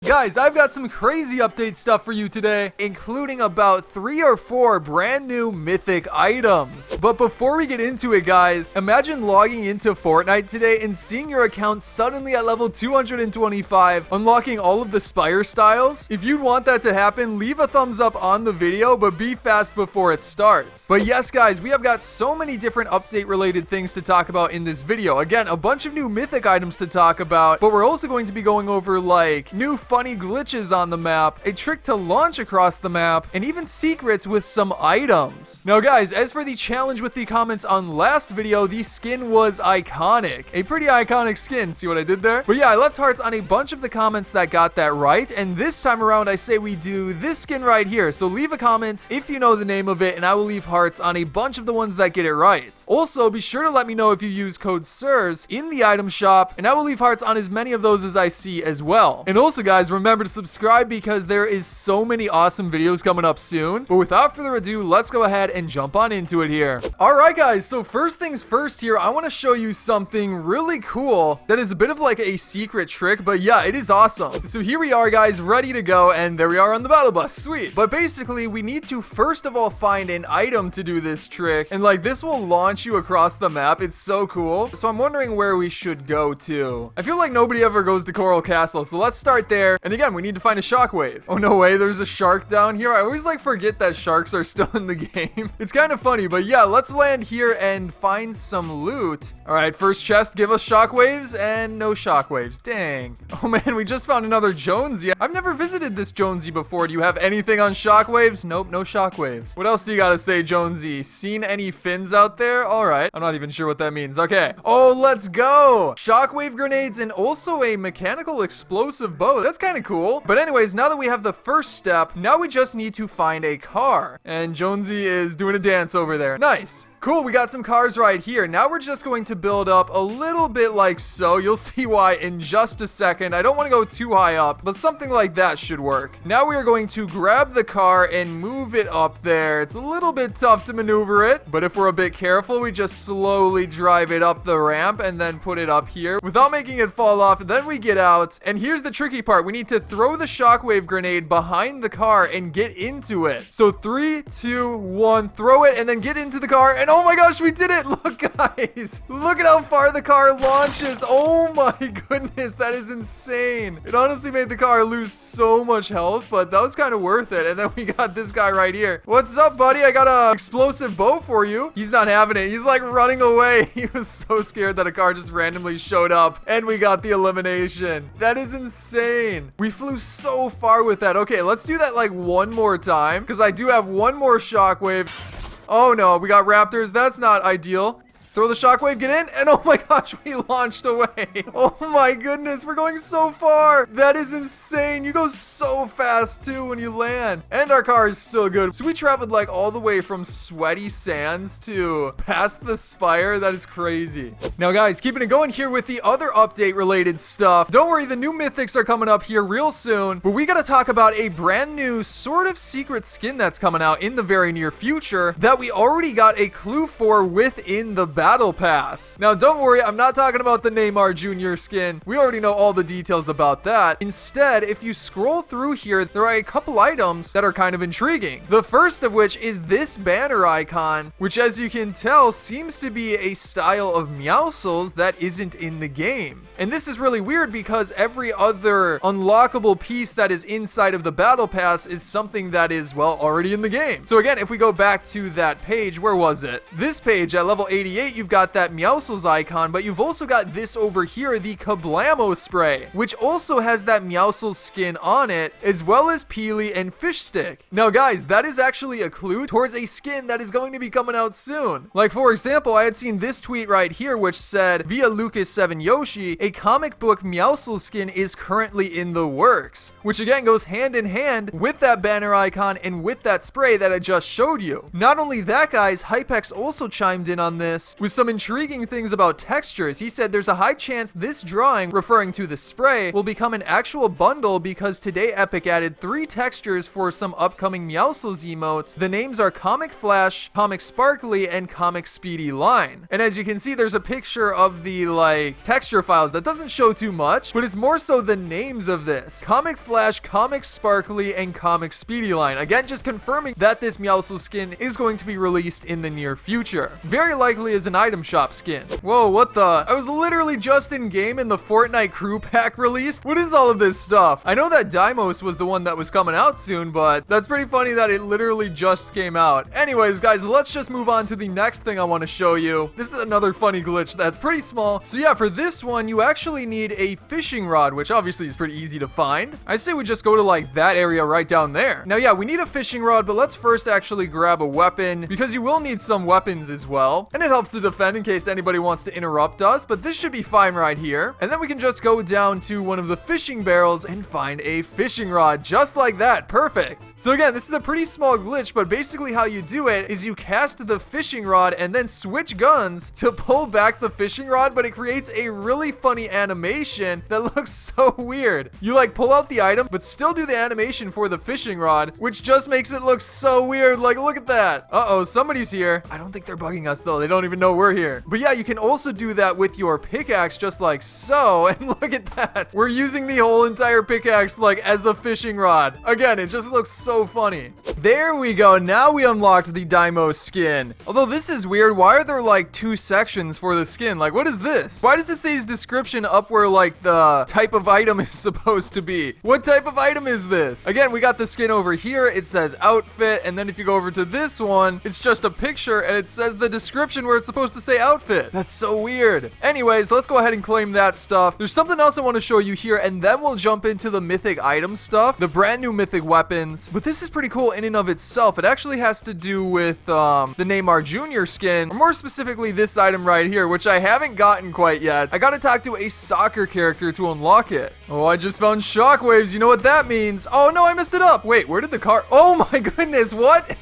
Guys, I've got some crazy update stuff for you today, including about 3 or 4 brand new mythic items. But before we get into it, guys, imagine logging into Fortnite today and seeing your account suddenly at level 225, unlocking all of the Spire styles. If you'd want that to happen, leave a thumbs up on the video, but be fast before it starts. But yes, guys, we have got so many different update related things to talk about in this video. Again, a bunch of new mythic items to talk about, but we're also going to be going over like new funny glitches on the map, a trick to launch across the map, and even secrets with some items. Now guys, as for the challenge with the comments on last video, the skin was iconic. A pretty iconic skin, see what I did there? But yeah, I left hearts on a bunch of the comments that got that right, and this time around I say we do this skin right here. So leave a comment if you know the name of it, and I will leave hearts on a bunch of the ones that get it right. Also, be sure to let me know if you use code SIRS in the item shop, and I will leave hearts on as many of those as I see as well. And also guys, remember to subscribe because there is so many awesome videos coming up soon. But without further ado, let's go ahead and jump on into it here. Alright guys, so first things first here, I want to show you something really cool that is a bit of like a secret trick, but yeah, it is awesome. So here we are guys, ready to go, and there we are on the battle bus, sweet. But basically, we need to first of all find an item to do this trick, and like this will launch you across the map. It's so cool. So I'm wondering where we should go to. I feel like nobody ever goes to Coral Castle, so let's start there. And again, we need to find a shockwave. Oh, no way. There's a shark down here. I always like forget that sharks are still in the game. It's kind of funny, but yeah, let's land here and find some loot. All right, first chest, give us shockwaves, and no shockwaves. Dang. Oh man, we just found another Jonesy. I've never visited this Jonesy before. Do you have anything on shockwaves? Nope, no shockwaves. What else do you gotta say, Jonesy? Seen any fins out there? All right. I'm not even sure what that means. Okay. Oh, let's go. Shockwave grenades and also a mechanical explosive bow. That's kind of cool. But anyways, now that we have the first step, now we just need to find a car. And Jonesy is doing a dance over there. Nice. Cool, we got some cars right here. Now we're just going to build up a little bit like so. You'll see why in just a second. I don't want to go too high up, but something like that should work. Now we are going to grab the car and move it up there. It's a little bit tough to maneuver it, but if we're a bit careful, we just slowly drive it up the ramp and then put it up here without making it fall off. Then we get out, and here's the tricky part. We need to throw the shockwave grenade behind the car and get into it. So 3, 2, 1, throw it and then get into the car, and oh my gosh, we did it. Look guys, look at how far the car launches. Oh my goodness, that is insane. It honestly made the car lose so much health, but that was kind of worth it. And then we got this guy right here. What's up, buddy? I got a explosive bow for you. He's not having it. He's like running away. He was so scared that a car just randomly showed up, and we got the elimination. That is insane. We flew so far with that. Okay, let's do that like one more time, because I do have one more shockwave. Oh no, we got raptors. That's not ideal. Throw the shockwave, get in, and oh my gosh, we launched away. Oh my goodness, we're going so far. That is insane. You go so fast too when you land. And our car is still good. So we traveled like all the way from Sweaty Sands to past the Spire. That is crazy. Now guys, keeping it going here with the other update related stuff. Don't worry, the new mythics are coming up here real soon, but we gotta talk about a brand new sort of secret skin that's coming out in the very near future that we already got a clue for within the Battle Pass. Now don't worry, I'm not talking about the NEYMAR JR skin. We already know all the details about that. Instead, if you scroll through here, there are a couple items that are kind of intriguing. The first of which is this banner icon, which as you can tell seems to be a style of Meowscles that isn't in the game. And this is really weird because every other unlockable piece that is inside of the Battle Pass is something that is, well, already in the game. So again, if we go back to that page, where was it? This page at level 88, you've got that Meowscles icon, but you've also got this over here, the Kablamo spray, which also has that Meowscles skin on it, as well as Peely and Fish Stick. Now guys, that is actually a clue towards a skin that is going to be coming out soon. Like for example, I had seen this tweet right here, which said, via Lucas7 Yoshi, a comic book Meowscles skin is currently in the works, which again goes hand in hand with that banner icon and with that spray that I just showed you. Not only that guys, Hypex also chimed in on this with some intriguing things about textures. He said there's a high chance this drawing, referring to the spray, will become an actual bundle because today Epic added 3 textures for some upcoming Meowscles emotes. The names are Comic Flash, Comic Sparkly, and Comic Speedy Line. And as you can see, there's a picture of the like texture files that That doesn't show too much, but it's more so the names of this. Comic Flash, Comic Sparkly, and Comic Speedy line. Again, just confirming that this Meowscles skin is going to be released in the near future. Very likely as an item shop skin. Whoa, what the? I was literally just in game and the Fortnite crew pack released. What is all of this stuff? I know that Deimos was the one that was coming out soon, but that's pretty funny that it literally just came out. Anyways, guys, let's just move on to the next thing I want to show you. This is another funny glitch that's pretty small. So yeah, for this one, you actually need a fishing rod, which obviously is pretty easy to find. I say we just go to like that area right down there. Now, yeah, we need a fishing rod, but let's first actually grab a weapon because you will need some weapons as well. And it helps to defend in case anybody wants to interrupt us, but this should be fine right here. And then we can just go down to one of the fishing barrels and find a fishing rod just like that. Perfect. So again, this is a pretty small glitch, but basically how you do it is you cast the fishing rod and then switch guns to pull back the fishing rod, but it creates a really funny animation that looks so weird. You like pull out the item, but still do the animation for the fishing rod, which just makes it look so weird. Like, look at that. Uh-oh, somebody's here. I don't think they're bugging us though. They don't even know we're here. But yeah, you can also do that with your pickaxe just like so. And look at that. We're using the whole entire pickaxe like as a fishing rod. Again, it just looks so funny. There we go. Now we unlocked the Deimos skin. Although this is weird. Why are there like two sections for the skin? Like, what is this? Why does it say his description up where like the type of item is supposed to be? What type of item is this? Again, we got the skin over here. It says outfit. And then if you go over to this one, it's just a picture and it says the description where it's supposed to say outfit. That's so weird. Anyways, let's go ahead and claim that stuff. There's something else I want to show you here, and then we'll jump into the mythic item stuff, the brand new mythic weapons. But this is pretty cool in and of itself. It actually has to do with the NEYMAR JR skin, or more specifically this item right here, which I haven't gotten quite yet. I gotta talk to a soccer character to unlock it. Oh, I just found shockwaves. You know what that means? Oh no, I messed it up. Wait, where did the car? Oh my goodness, what?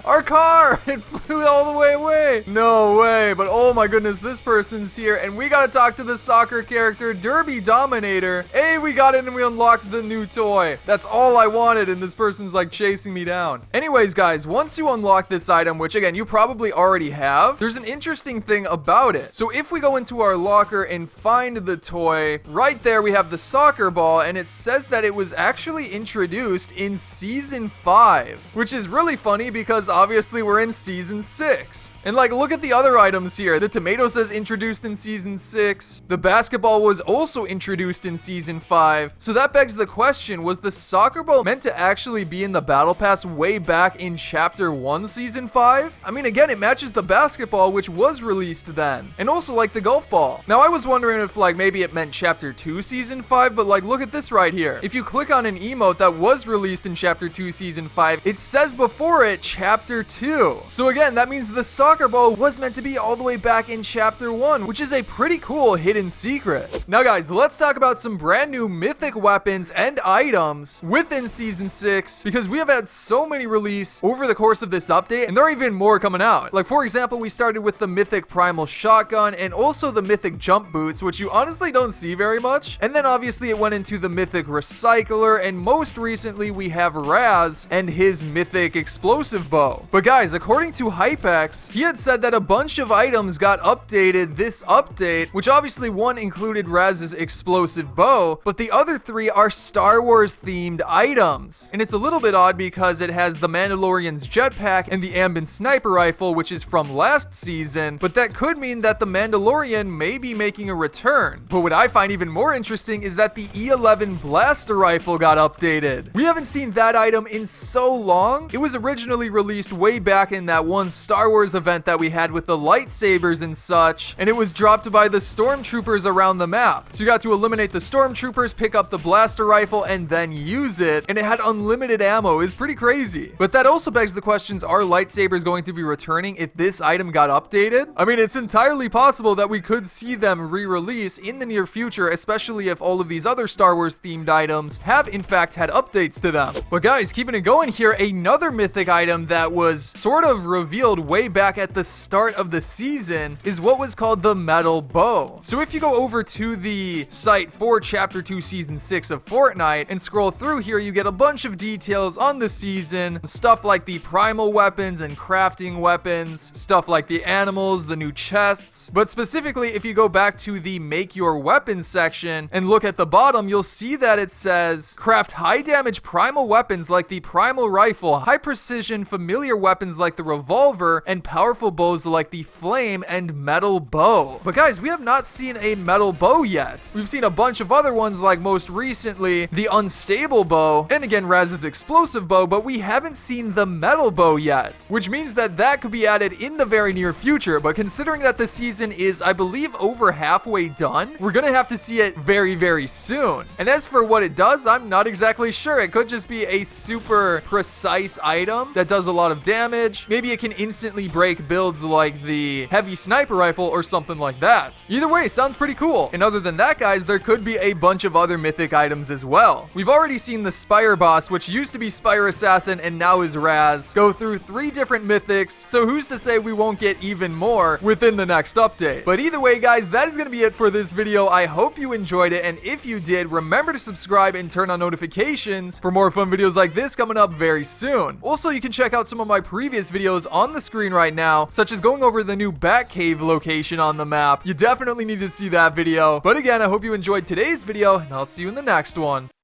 Our car, it flew all the way away. No way, but oh my goodness, this person's here, and we gotta talk to the soccer character, Derby Dominator. Hey, we got it and we unlocked the new toy. That's all I wanted, and this person's like chasing me down. Anyways, guys, once you unlock this item, which again, you probably already have, there's an interesting thing about it. So if we go into our locker and find the toy, right there we have the soccer ball, and it says that it was actually introduced in Season 5, which is really funny because obviously we're in Season 6. And like, look at the other items here. The tomato says introduced in Season 6. The basketball was also introduced in Season 5. So that begs the question, was the soccer ball meant to actually be in the Battle Pass way back in Chapter 1, Season 5? I mean, again, it matches the basketball, which was released then. And also like the golf ball. Now, I was wondering if like maybe it meant Chapter 2, Season 5, but like, look at this right here. If you click on an emote that was released in Chapter 2, Season 5, it says before it Chapter 2. So again, that means the soccer ball was meant to be all the way back in Chapter 1, which is a pretty cool hidden secret. Now guys, let's talk about some brand new mythic weapons and items within Season 6, because we have had so many release over the course of this update, and there are even more coming out. Like, for example, we started with the mythic primal shotgun and also the mythic jump boots, which you honestly don't see very much. And then obviously it went into the mythic recycler, and most recently we have Raz and his mythic explosive bow. But guys, according to HypeX, he had said that a bunch of items got updated this update, which obviously one included Raz's explosive bow, but the other three are Star Wars themed items. And it's a little bit odd because it has the Mandalorian's jetpack and the Ambient sniper rifle, which is from last season, but that could mean that the Mandalorian may be making a return. But what I find even more interesting is that the E11 blaster rifle got updated. We haven't seen that item in so long. It was originally released way back in that one Star Wars event that we had with the lightsabers and such, and it was dropped by the stormtroopers around the map. So you got to eliminate the stormtroopers, pick up the blaster rifle, and then use it, and it had unlimited ammo. It's pretty crazy. But that also begs the questions, are lightsabers going to be returning if this item got updated? I mean, it's entirely possible that we could see them re-release in the near future, especially if all of these these other Star Wars themed items have in fact had updates to them. But guys, keeping it going here, another mythic item that was sort of revealed way back at the start of the season is what was called the metal bow. So if you go over to the site for Chapter 2 Season 6 of Fortnite and scroll through here, you get a bunch of details on the season, stuff like the primal weapons and crafting weapons, stuff like the animals, the new chests. But specifically, if you go back to the make your weapons section and look at the bottom, you'll see that it says craft high damage primal weapons like the primal rifle, high precision familiar weapons like the revolver, and powerful bows like the flame and metal bow. But guys, we have not seen a metal bow yet. We've seen a bunch of other ones, like most recently the unstable bow, and again Raz's explosive bow, but we haven't seen the metal bow yet, which means that that could be added in the very near future. But considering that the season is, I believe, over halfway done, we're gonna have to see it very, very soon. And as for what it does, I'm not exactly sure. It could just be a super precise item that does a lot of damage. Maybe it can instantly break builds like the heavy sniper rifle or something like that. Either way, sounds pretty cool. And other than that, guys, there could be a bunch of other mythic items as well. We've already seen the Spire boss, which used to be Spire Assassin and now is Raz, go through 3 different mythics, so who's to say we won't get even more within the next update. But either way, guys, that is going to be it for this video. I hope you enjoyed it, and if you did, remember to subscribe and turn on notifications for more fun videos like this coming up very soon. Also, you can check out some of my previous videos on the screen right now, such as going over the new Batcave location on the map. You definitely need to see that video. But again, I hope you enjoyed today's video, and I'll see you in the next one.